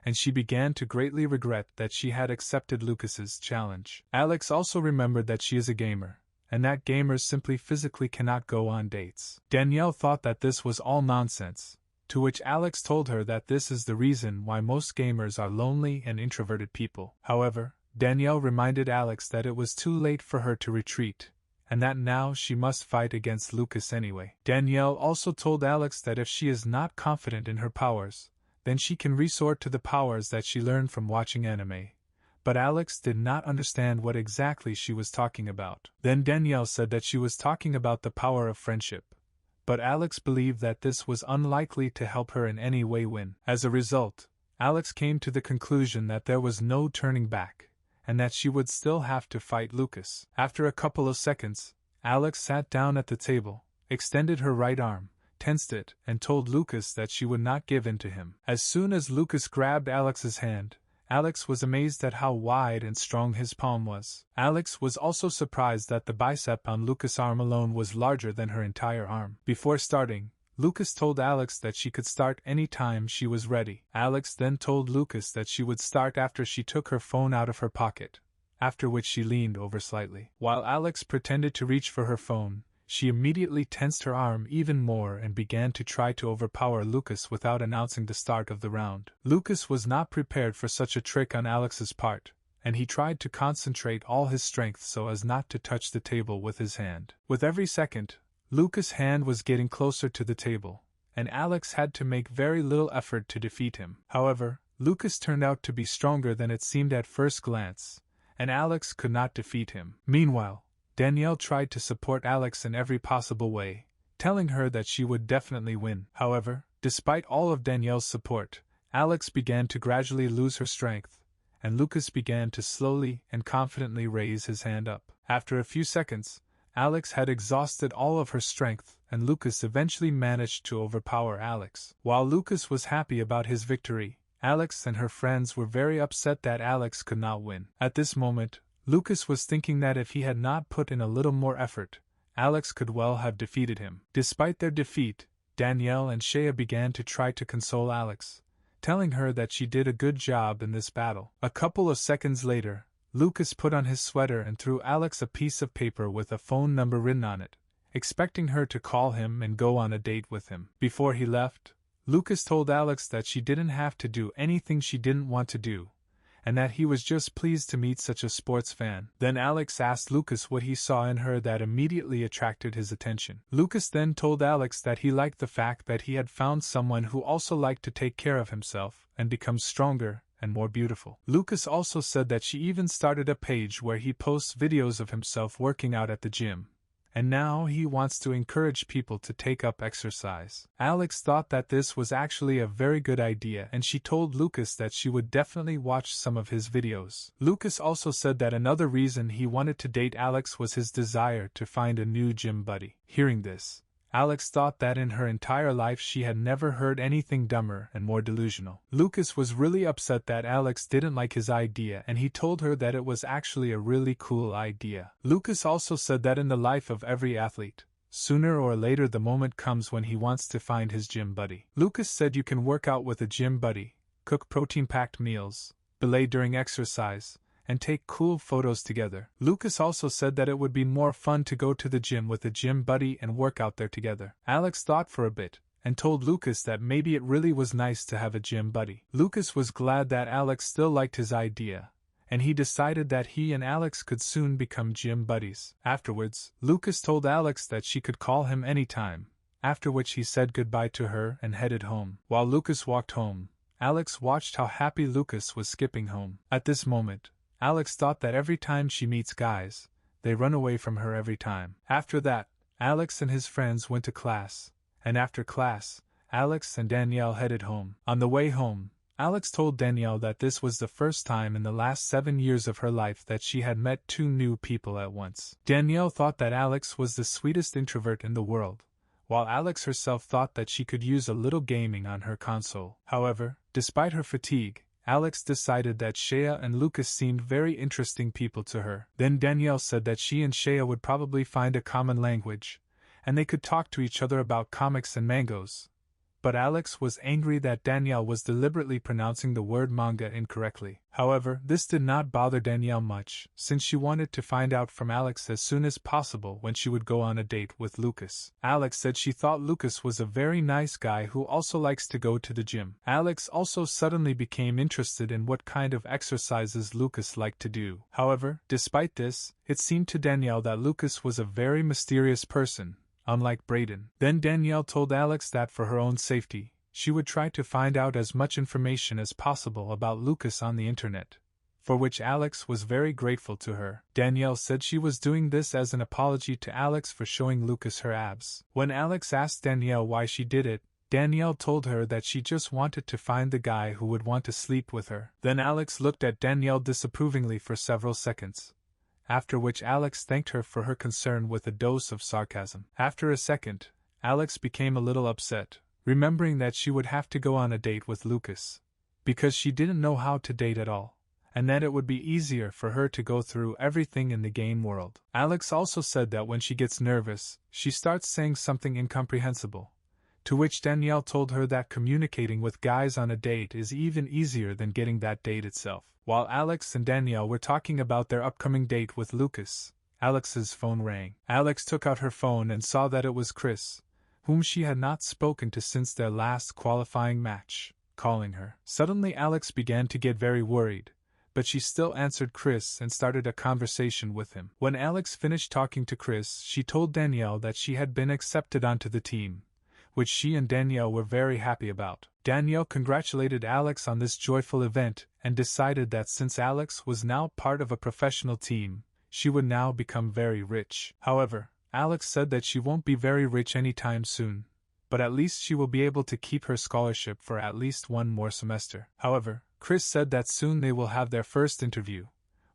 and she began to greatly regret that she had accepted Lucas's challenge. Alex also remembered that she is a gamer, and that gamers simply physically cannot go on dates. Danielle thought that this was all nonsense, to which Alex told her that this is the reason why most gamers are lonely and introverted people. However, Danielle reminded Alex that it was too late for her to retreat, and that now she must fight against Lucas anyway. Danielle also told Alex that if she is not confident in her powers, then she can resort to the powers that she learned from watching anime. But Alex did not understand what exactly she was talking about. Then Danielle said that she was talking about the power of friendship, but Alex believed that this was unlikely to help her in any way win. As a result, Alex came to the conclusion that there was no turning back, and that she would still have to fight Lucas. After a couple of seconds, Alex sat down at the table, extended her right arm, tensed it, and told Lucas that she would not give in to him. As soon as Lucas grabbed Alex's hand, Alex was amazed at how wide and strong his palm was. Alex was also surprised that the bicep on Lucas' arm alone was larger than her entire arm. Before starting, Lucas told Alex that she could start any time she was ready. Alex then told Lucas that she would start after she took her phone out of her pocket, after which she leaned over slightly. While Alex pretended to reach for her phone, she immediately tensed her arm even more and began to try to overpower Lucas without announcing the start of the round. Lucas was not prepared for such a trick on Alex's part, and he tried to concentrate all his strength so as not to touch the table with his hand. With every second, Lucas' hand was getting closer to the table, and Alex had to make very little effort to defeat him. However, Lucas turned out to be stronger than it seemed at first glance, and Alex could not defeat him. Meanwhile, Danielle tried to support Alex in every possible way, telling her that she would definitely win. However, despite all of Danielle's support, Alex began to gradually lose her strength, and Lucas began to slowly and confidently raise his hand up. After a few seconds, Alex had exhausted all of her strength, and Lucas eventually managed to overpower Alex. While Lucas was happy about his victory, Alex and her friends were very upset that Alex could not win. At this moment, Lucas was thinking that if he had not put in a little more effort, Alex could well have defeated him. Despite their defeat, Danielle and Shea began to try to console Alex, telling her that she did a good job in this battle. A couple of seconds later, Lucas put on his sweater and threw Alex a piece of paper with a phone number written on it, expecting her to call him and go on a date with him. Before he left, Lucas told Alex that she didn't have to do anything she didn't want to do, and that he was just pleased to meet such a sports fan. Then Alex asked Lucas what he saw in her that immediately attracted his attention. Lucas then told Alex that he liked the fact that he had found someone who also liked to take care of himself and become stronger and more beautiful. Lucas also said that she even started a page where he posts videos of himself working out at the gym, and now he wants to encourage people to take up exercise. Alex thought that this was actually a very good idea, and she told Lucas that she would definitely watch some of his videos. Lucas also said that another reason he wanted to date Alex was his desire to find a new gym buddy. Hearing this, Alex thought that in her entire life she had never heard anything dumber and more delusional. Lucas was really upset that Alex didn't like his idea, and he told her that it was actually a really cool idea. Lucas also said that in the life of every athlete, sooner or later the moment comes when he wants to find his gym buddy. Lucas said you can work out with a gym buddy, cook protein-packed meals, belay during exercise, and take cool photos together. Lucas also said that it would be more fun to go to the gym with a gym buddy and work out there together. Alex thought for a bit, and told Lucas that maybe it really was nice to have a gym buddy. Lucas was glad that Alex still liked his idea, and he decided that he and Alex could soon become gym buddies. Afterwards, Lucas told Alex that she could call him anytime, after which he said goodbye to her and headed home. While Lucas walked home, Alex watched how happy Lucas was skipping home. At this moment, Alex thought that every time she meets guys, they run away from her every time. After that, Alex and his friends went to class, and after class, Alex and Danielle headed home. On the way home, Alex told Danielle that this was the first time in the last 7 years of her life that she had met 2 new people at once. Danielle thought that Alex was the sweetest introvert in the world, while Alex herself thought that she could use a little gaming on her console. However, despite her fatigue, Alex decided that Shea and Lucas seemed very interesting people to her. Then Danielle said that she and Shea would probably find a common language, and they could talk to each other about comics and mangas. But Alex was angry that Danielle was deliberately pronouncing the word manga incorrectly. However, this did not bother Danielle much, since she wanted to find out from Alex as soon as possible when she would go on a date with Lucas. Alex said she thought Lucas was a very nice guy who also likes to go to the gym. Alex also suddenly became interested in what kind of exercises Lucas liked to do. However, despite this, it seemed to Danielle that Lucas was a very mysterious person, unlike Braden. Then Danielle told Alex that for her own safety, she would try to find out as much information as possible about Lucas on the internet, for which Alex was very grateful to her. Danielle said she was doing this as an apology to Alex for showing Lucas her abs. When Alex asked Danielle why she did it, Danielle told her that she just wanted to find the guy who would want to sleep with her. Then Alex looked at Danielle disapprovingly for several seconds, after which Alex thanked her for her concern with a dose of sarcasm. After a second, Alex became a little upset, remembering that she would have to go on a date with Lucas, because she didn't know how to date at all, and that it would be easier for her to go through everything in the game world. Alex also said that when she gets nervous, she starts saying something incomprehensible, to which Danielle told her that communicating with guys on a date is even easier than getting that date itself. While Alex and Danielle were talking about their upcoming date with Lucas, Alex's phone rang. Alex took out her phone and saw that it was Chris, whom she had not spoken to since their last qualifying match, calling her. Suddenly Alex began to get very worried, but she still answered Chris and started a conversation with him. When Alex finished talking to Chris, she told Danielle that she had been accepted onto the team, which she and Danielle were very happy about. Danielle congratulated Alex on this joyful event and decided that since Alex was now part of a professional team, she would now become very rich. However, Alex said that she won't be very rich anytime soon, but at least she will be able to keep her scholarship for at least 1 more semester. However, Chris said that soon they will have their first interview,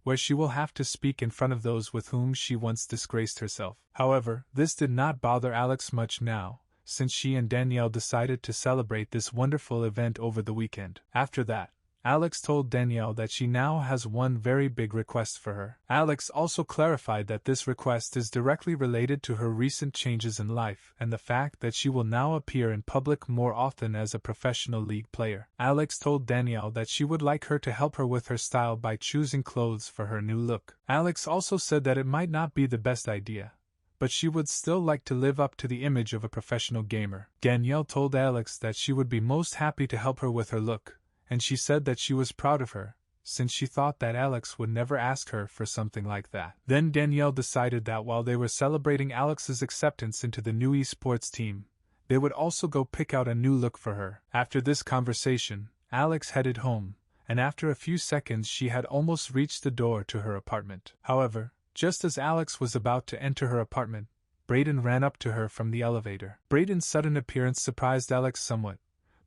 where she will have to speak in front of those with whom she once disgraced herself. However, this did not bother Alex much now, since she and Danielle decided to celebrate this wonderful event over the weekend. After that, Alex told Danielle that she now has one very big request for her. Alex also clarified that this request is directly related to her recent changes in life and the fact that she will now appear in public more often as a professional league player. Alex told Danielle that she would like her to help her with her style by choosing clothes for her new look. Alex also said that it might not be the best idea, but she would still like to live up to the image of a professional gamer. Danielle told Alex that she would be most happy to help her with her look, and she said that she was proud of her, since she thought that Alex would never ask her for something like that. Then Danielle decided that while they were celebrating Alex's acceptance into the new esports team, they would also go pick out a new look for her. After this conversation, Alex headed home, and after a few seconds she had almost reached the door to her apartment. However, just as Alex was about to enter her apartment, Braden ran up to her from the elevator. Braden's sudden appearance surprised Alex somewhat,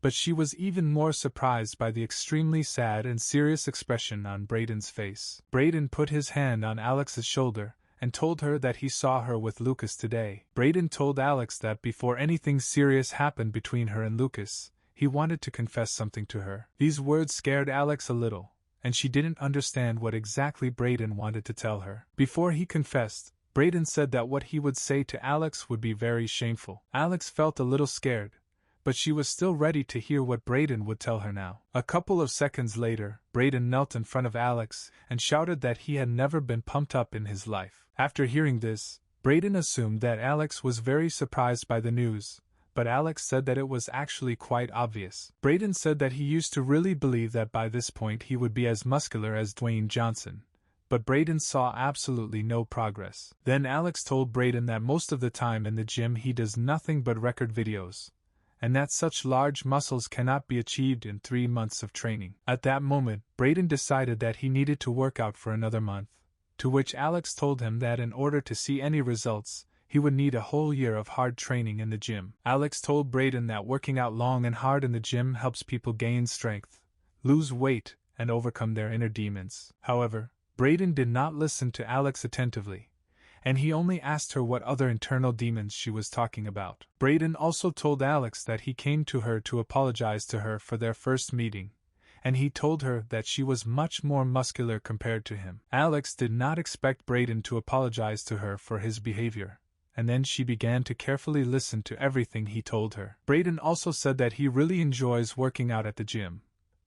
but she was even more surprised by the extremely sad and serious expression on Braden's face. Braden put his hand on Alex's shoulder and told her that he saw her with Lucas today. Braden told Alex that before anything serious happened between her and Lucas, he wanted to confess something to her. These words scared Alex a little, and she didn't understand what exactly Braden wanted to tell her. Before he confessed, Braden said that what he would say to Alex would be very shameful. Alex felt a little scared, but she was still ready to hear what Braden would tell her now. A couple of seconds later, Braden knelt in front of Alex and shouted that he had never been pumped up in his life. After hearing this, Braden assumed that Alex was very surprised by the news, but Alex said that it was actually quite obvious. Braden said that he used to really believe that by this point he would be as muscular as Dwayne Johnson, but Braden saw absolutely no progress. Then Alex told Braden that most of the time in the gym he does nothing but record videos, and that such large muscles cannot be achieved in 3 months of training. At that moment, Braden decided that he needed to work out for another month, to which Alex told him that in order to see any results, he would need a whole year of hard training in the gym. Alex told Braden that working out long and hard in the gym helps people gain strength, lose weight, and overcome their inner demons. However, Braden did not listen to Alex attentively, and he only asked her what other internal demons she was talking about. Braden also told Alex that he came to her to apologize to her for their first meeting, and he told her that she was much more muscular compared to him. Alex did not expect Braden to apologize to her for his behavior, and then she began to carefully listen to everything he told her. Braden also said that he really enjoys working out at the gym,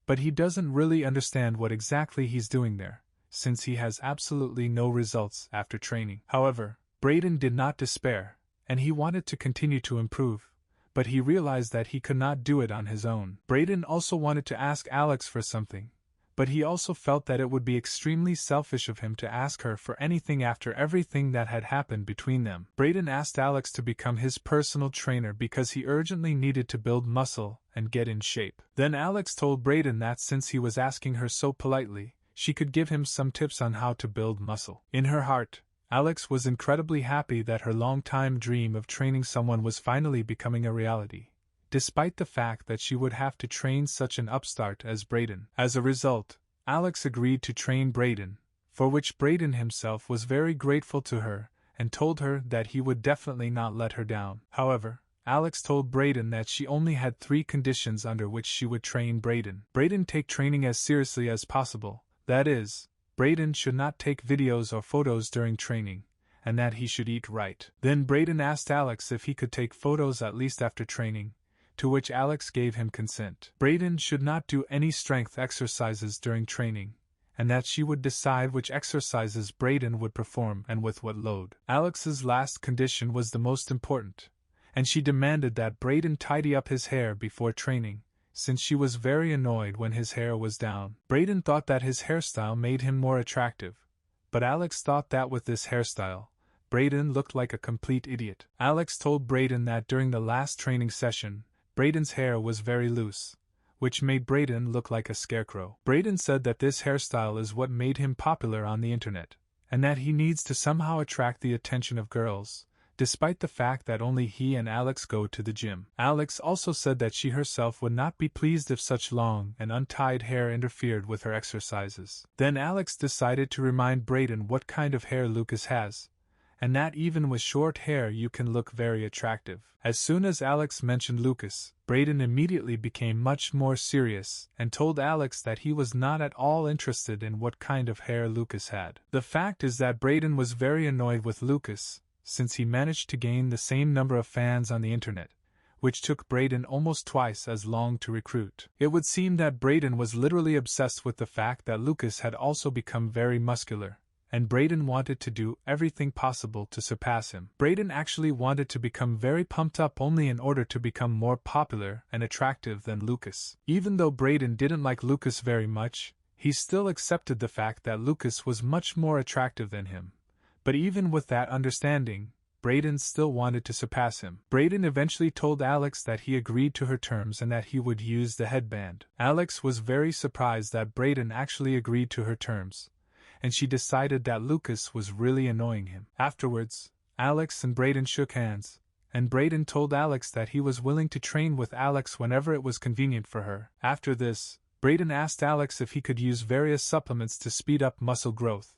but he doesn't really understand what exactly he's doing there, since he has absolutely no results after training. However, Braden did not despair, and he wanted to continue to improve, but he realized that he could not do it on his own. Braden also wanted to ask Alex for something, but he also felt that it would be extremely selfish of him to ask her for anything after everything that had happened between them. Braden asked Alex to become his personal trainer because he urgently needed to build muscle and get in shape. Then Alex told Braden that since he was asking her so politely, she could give him some tips on how to build muscle. In her heart, Alex was incredibly happy that her long-time dream of training someone was finally becoming a reality, despite the fact that she would have to train such an upstart as Braden. As a result, Alex agreed to train Braden, for which Braden himself was very grateful to her and told her that he would definitely not let her down. However, Alex told Braden that she only had 3 conditions under which she would train Braden. Braden take training as seriously as possible. That is, Braden should not take videos or photos during training, and that he should eat right. Then Braden asked Alex if he could take photos at least after training, to which Alex gave him consent. Braden should not do any strength exercises during training, and that she would decide which exercises Braden would perform and with what load. Alex's last condition was the most important, and she demanded that Braden tidy up his hair before training, since she was very annoyed when his hair was down. Braden thought that his hairstyle made him more attractive, but Alex thought that with this hairstyle, Braden looked like a complete idiot. Alex told Braden that during the last training session, Braden's hair was very loose, which made Braden look like a scarecrow. Braden said that this hairstyle is what made him popular on the internet, and that he needs to somehow attract the attention of girls, despite the fact that only he and Alex go to the gym. Alex also said that she herself would not be pleased if such long and untied hair interfered with her exercises. Then Alex decided to remind Braden what kind of hair Lucas has, and that even with short hair you can look very attractive. As soon as Alex mentioned Lucas, Braden immediately became much more serious and told Alex that he was not at all interested in what kind of hair Lucas had. The fact is that Braden was very annoyed with Lucas, since he managed to gain the same number of fans on the internet, which took Braden almost twice as long to recruit. It would seem that Braden was literally obsessed with the fact that Lucas had also become very muscular, and Braden wanted to do everything possible to surpass him. Braden actually wanted to become very pumped up only in order to become more popular and attractive than Lucas. Even though Braden didn't like Lucas very much, he still accepted the fact that Lucas was much more attractive than him. But even with that understanding, Braden still wanted to surpass him. Braden eventually told Alex that he agreed to her terms and that he would use the headband. Alex was very surprised that Braden actually agreed to her terms, and she decided that Lucas was really annoying him. Afterwards, Alex and Braden shook hands, and Braden told Alex that he was willing to train with Alex whenever it was convenient for her. After this, Braden asked Alex if he could use various supplements to speed up muscle growth,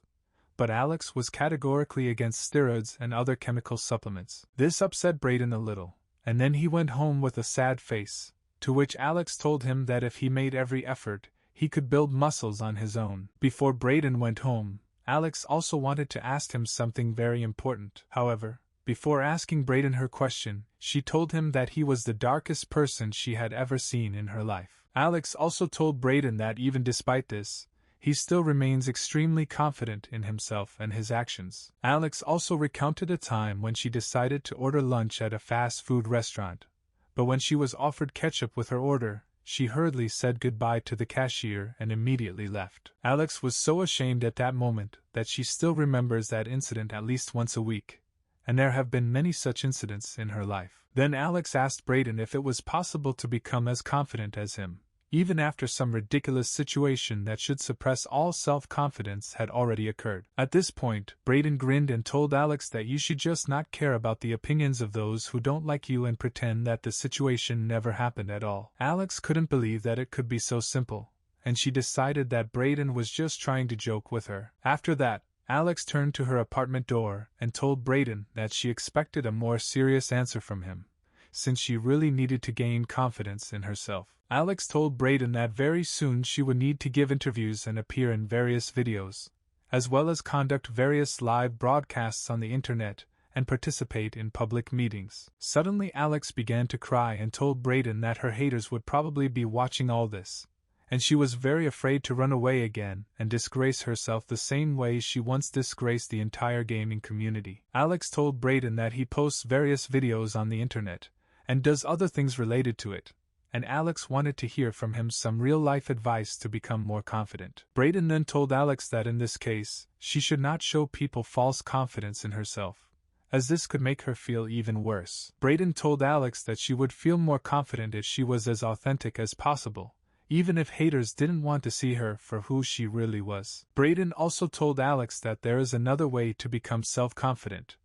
but Alex was categorically against steroids and other chemical supplements. This upset Braden a little, and then he went home with a sad face, to which Alex told him that if he made every effort, he could build muscles on his own. Before Braden went home, Alex also wanted to ask him something very important. However, Before asking Braden her question, she told him that he was the darkest person she had ever seen in her life. Alex also told Braden that even despite this, he still remains extremely confident in himself and his actions. Alex also recounted a time when she decided to order lunch at a fast food restaurant, but when she was offered ketchup with her order, she hurriedly said goodbye to the cashier and immediately left. Alex was so ashamed at that moment that she still remembers that incident at least once a week, and there have been many such incidents in her life. Then Alex asked Braden if it was possible to become as confident as him, even after some ridiculous situation that should suppress all self-confidence had already occurred. At this point, Braden grinned and told Alex that you should just not care about the opinions of those who don't like you and pretend that the situation never happened at all. Alex couldn't believe that it could be so simple, and she decided that Braden was just trying to joke with her. After that, Alex turned to her apartment door and told Braden that she expected a more serious answer from him, since she really needed to gain confidence in herself. Alex told Braden that very soon she would need to give interviews and appear in various videos, as well as conduct various live broadcasts on the internet and participate in public meetings. Suddenly Alex began to cry and told Braden that her haters would probably be watching all this, and she was very afraid to run away again and disgrace herself the same way she once disgraced the entire gaming community. Alex told Braden that he posts various videos on the internet and does other things related to it, and Alex wanted to hear from him some real-life advice to become more confident. Braden then told Alex that in this case, she should not show people false confidence in herself, as this could make her feel even worse. Braden told Alex that she would feel more confident if she was as authentic as possible, even if haters didn't want to see her for who she really was. Braden also told Alex that there is another way to become self-confident,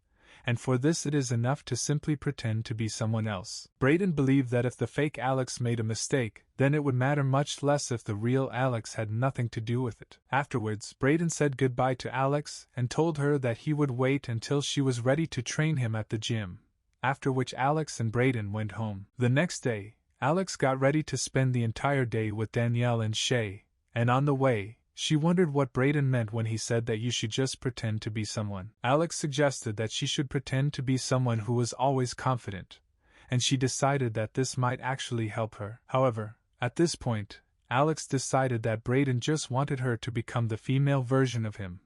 and for this it is enough to simply pretend to be someone else. Braden believed that if the fake Alex made a mistake, then it would matter much less if the real Alex had nothing to do with it. Afterwards, Braden said goodbye to Alex and told her that he would wait until she was ready to train him at the gym, after which Alex and Braden went home. The next day, Alex got ready to spend the entire day with Danielle and Shay, and on the way, she wondered what Braden meant when he said that you should just pretend to be someone. Alex suggested that she should pretend to be someone who was always confident, and she decided that this might actually help her. However, at this point, Alex decided that Braden just wanted her to become the female version of him,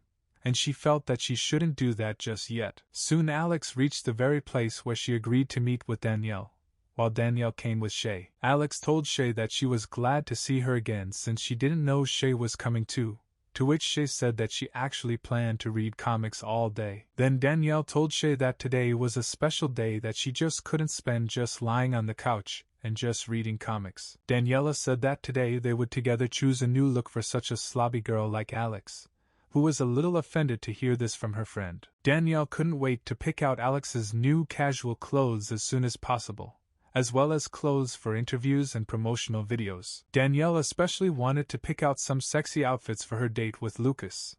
and she felt that she shouldn't do that just yet. Soon Alex reached the very place where she agreed to meet with Danielle, while Danielle came with Shay. Alex told Shay that she was glad to see her again since she didn't know Shay was coming too, to which Shay said that she actually planned to read comics all day. Then Danielle told Shay that today was a special day that she just couldn't spend just lying on the couch and just reading comics. Daniela said that today they would together choose a new look for such a slobby girl like Alex, who was a little offended to hear this from her friend. Danielle couldn't wait to pick out Alex's new casual clothes as soon as possible, as well as clothes for interviews and promotional videos. Danielle especially wanted to pick out some sexy outfits for her date with Lucas.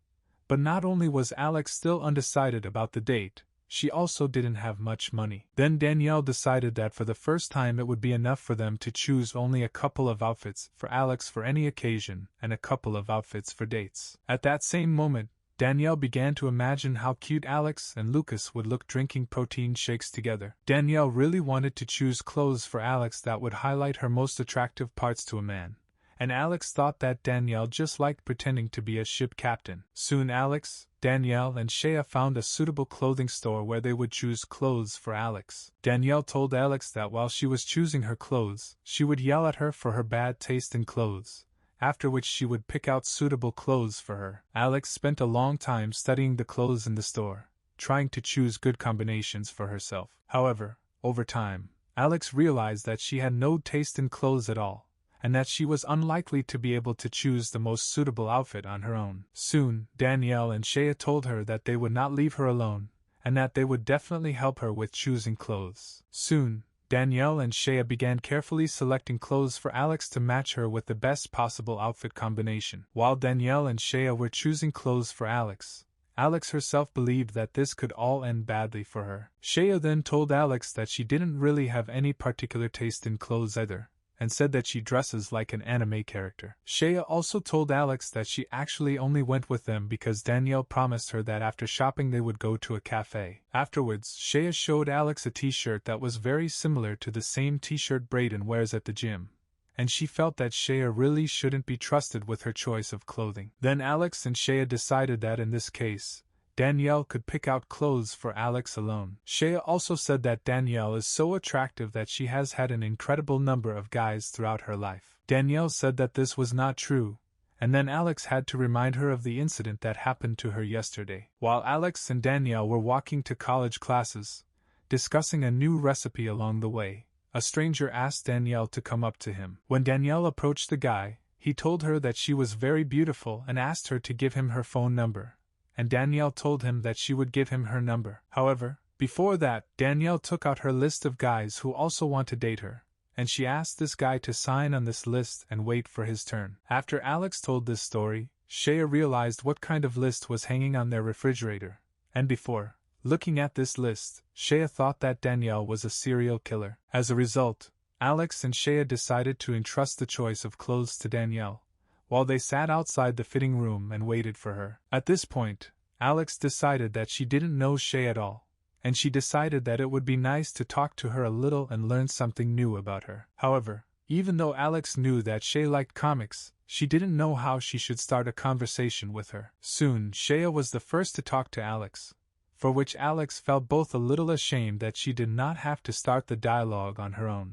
But not only was Alex still undecided about the date, she also didn't have much money. Then Danielle decided that for the first time it would be enough for them to choose only a couple of outfits for Alex for any occasion and a couple of outfits for dates. At that same moment, Danielle began to imagine how cute Alex and Lucas would look drinking protein shakes together. Danielle really wanted to choose clothes for Alex that would highlight her most attractive parts to a man, and Alex thought that Danielle just liked pretending to be a ship captain. Soon Alex, Danielle and Shea found a suitable clothing store where they would choose clothes for Alex. Danielle told Alex that while she was choosing her clothes, she would yell at her for her bad taste in clothes, after which she would pick out suitable clothes for her. Alex spent a long time studying the clothes in the store, trying to choose good combinations for herself. However, over time, Alex realized that she had no taste in clothes at all, and that she was unlikely to be able to choose the most suitable outfit on her own. Soon, Danielle and Shea told her that they would not leave her alone, and that they would definitely help her with choosing clothes. Soon, Danielle and Shea began carefully selecting clothes for Alex to match her with the best possible outfit combination. While Danielle and Shea were choosing clothes for Alex, Alex herself believed that this could all end badly for her. Shea then told Alex that she didn't really have any particular taste in clothes either, and said that she dresses like an anime character. Shea also told Alex that she actually only went with them because Danielle promised her that after shopping they would go to a cafe. Afterwards, Shea showed Alex a t-shirt that was very similar to the same t-shirt Braden wears at the gym, and she felt that Shea really shouldn't be trusted with her choice of clothing. Then Alex and Shea decided that in this case, Danielle could pick out clothes for Alex alone. Shea also said that Danielle is so attractive that she has had an incredible number of guys throughout her life. Danielle said that this was not true, and then Alex had to remind her of the incident that happened to her yesterday. While Alex and Danielle were walking to college classes, discussing a new recipe along the way, a stranger asked Danielle to come up to him. When Danielle approached the guy, he told her that she was very beautiful and asked her to give him her phone number, and Danielle told him that she would give him her number. However, before that, Danielle took out her list of guys who also want to date her, and she asked this guy to sign on this list and wait for his turn. After Alex told this story, Shea realized what kind of list was hanging on their refrigerator, and before looking at this list, Shea thought that Danielle was a serial killer. As a result, Alex and Shea decided to entrust the choice of clothes to Danielle, while they sat outside the fitting room and waited for her. At this point, Alex decided that she didn't know Shea at all, and she decided that it would be nice to talk to her a little and learn something new about her. However, even though Alex knew that Shea liked comics, she didn't know how she should start a conversation with her. Soon, Shea was the first to talk to Alex, for which Alex felt both a little ashamed that she did not have to start the dialogue on her own.